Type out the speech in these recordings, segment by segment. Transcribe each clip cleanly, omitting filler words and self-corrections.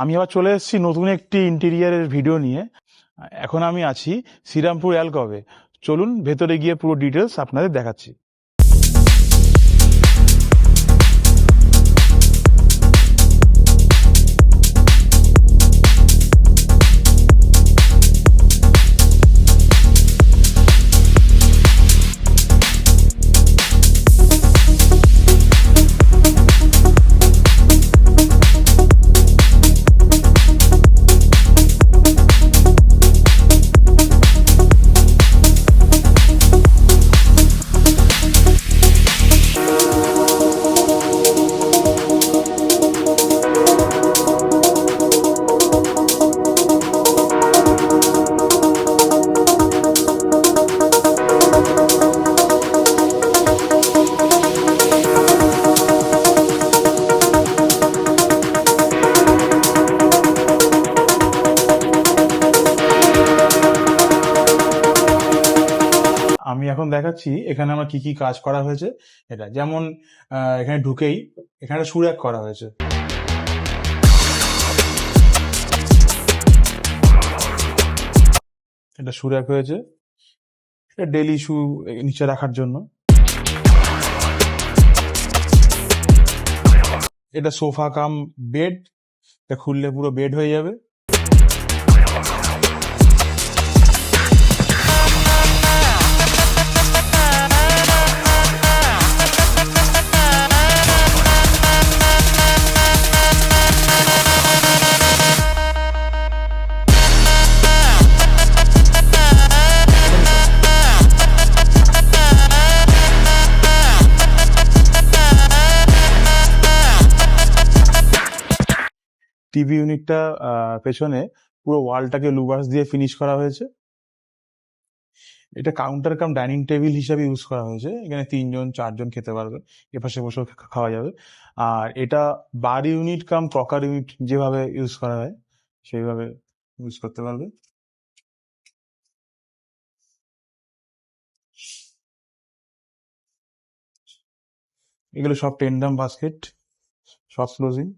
আমি আবার চলে এসেছি নতুন একটি ইন্টেরিয়ারের ভিডিও নিয়ে। এখন আমি আছি শ্রীরামপুর অ্যালকবে। চলুন ভেতরে গিয়ে পুরো ডিটেলস আপনাদের দেখাচ্ছি। আমি এখন দেখাচ্ছি এখানে আমার কি কি কাজ করা হয়েছে। এটা যেমন এখানে ঢুকেই এখানে সুরাক করা হয়েছে। এটা সুরাক হয়েছে, এটা ডেলি শু নিচে রাখার জন্য। এটা সোফা কাম বেড, এটা খুললে পুরো বেড হয়ে যাবে। টিভি ইউনিটটা পেছনে পুরো ওয়ালটাকে লুভার্স দিয়ে ফিনিশ করা হয়েছে। এটা কাউন্টার কাম ডাইনিং টেবিল হিসাবে ইউজ করা হয়েছে। এখানে 3 জন 4 জন খেতে পারবে, এপাশে বসেও খাওয়া যাবে। আর এটা বার ইউনিট কাম ক্রকার ইউনিট যেভাবে ইউজ করা হয় সেইভাবে ইউজ করতে পারবে। এগুলো সব টেন্ডাম বাস্কেট, সব ক্লোজিং।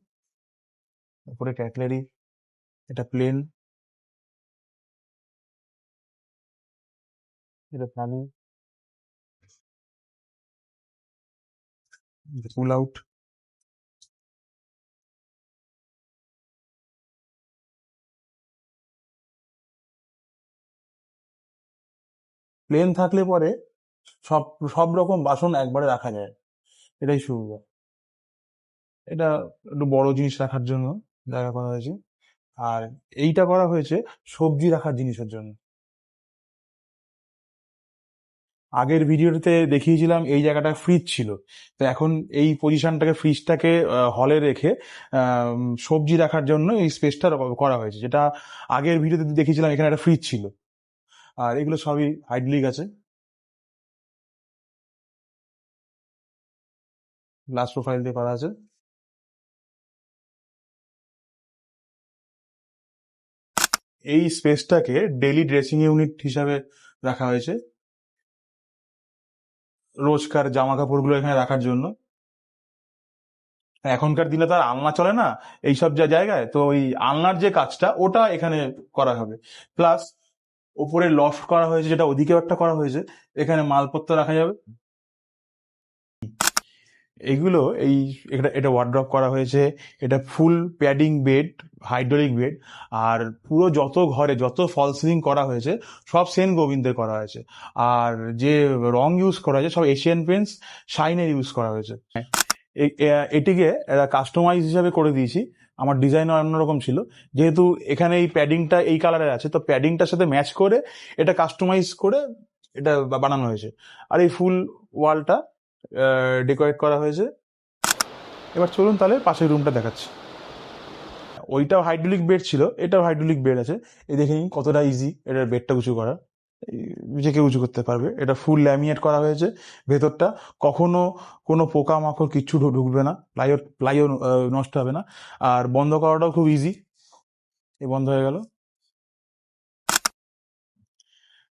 উপরে ক্যাটলারি, এটা প্লেন, এটা প্ল্যানিং, পুল আউট। প্লেন থাকলে পরে সব সব রকম বাসন একবারে রাখা যায়, এটাই সুবিধা। এটা একটু বড় জিনিস রাখার জন্য জায়গা করা হয়েছে। আর এইটা করা হয়েছে সবজি রাখার জিনিসের জন্য। আগের ভিডিওতে দেখিয়েছিলাম এই জায়গাটা ফ্রিজ ছিল, তো এখন এই পজিশনটাকে ফ্রিজটাকে হলে রেখে সবজি রাখার জন্য এই স্পেসটা করা হয়েছে, যেটা আগের ভিডিওতে দেখিয়েছিলাম এখানে একটা ফ্রিজ ছিল। আর এগুলো সবই হাইড্রোলিক আছে, গ্লাস প্রোফাইল দিয়ে করা আছে। এই স্পেসটাকে ডেইলি ড্রেসিং ইউনিট হিসাবে রাখা হয়েছে, রোজকার জামা কাপড়গুলো এখানে রাখার জন্য। এখনকার দিনে তো আর আলনা চলে না এইসব জায়গায়, তো ওই আলনার যে কাজটা ওটা এখানে করা হবে। প্লাস ওপরে লফট করা হয়েছে, যেটা ওদিকেও একটা করা হয়েছে, এখানে মালপত্র রাখা যাবে। এইগুলো এই এটা এটা ওয়ার্ড্রপ করা হয়েছে। এটা ফুল প্যাডিং বেড, হাইড্রোলিক বেড। আর পুরো যত ঘরে যত ফল সিলিং করা হয়েছে সব সেন গোবিন্দের করা হয়েছে। আর যে রং ইউজ করা হয়েছে সব এশিয়ান পেন্টস শাইনের ইউজ করা হয়েছে। এটিকে কাস্টমাইজ হিসাবে করে দিয়েছি, আমার ডিজাইন অন্যরকম ছিল। যেহেতু এখানে এই প্যাডিংটা এই কালারের আছে, তো প্যাডিংটার সাথে ম্যাচ করে এটা কাস্টমাইজ করে এটা বানানো হয়েছে। আর এই ফুল ওয়ালটা ডেকোরেট করা হয়েছে। এবার চলুন তাহলে পাশের রুমটা দেখাচ্ছি। ওইটাও হাইড্রোলিক বেড ছিল, এটাও হাইড্রোলিক বেড আছে। এই দেখে নিন কতটা ইজি এটার বেডটা উঁচু করা, যে কেউ উঁচু করতে পারবে। এটা ফুল ল্যামিনেট করা হয়েছে ভেতরটা, কখনো কোনো পোকা মাকড় কিচ্ছু ঢুকবে না, প্লাইও নষ্ট হবে না। আর বন্ধ করাটাও খুব ইজি, এই বন্ধ হয়ে গেল।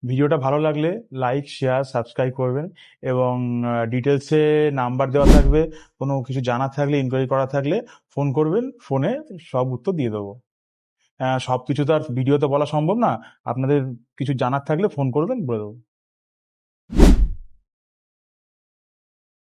ভিডিওটা ভালো লাগলে লাইক, শেয়ার, সাবস্ক্রাইব করবেন এবং ডিটেলসে নাম্বার দেওয়া থাকবে। কোনো কিছু জানার থাকলে, ইনকোয়ারি করা থাকলে ফোন করবেন, ফোনে সব উত্তর দিয়ে দেবো। সব কিছু তো আর ভিডিওতে বলা সম্ভব না। আপনাদের কিছু জানার থাকলে ফোন করবেন, বলে দেবো।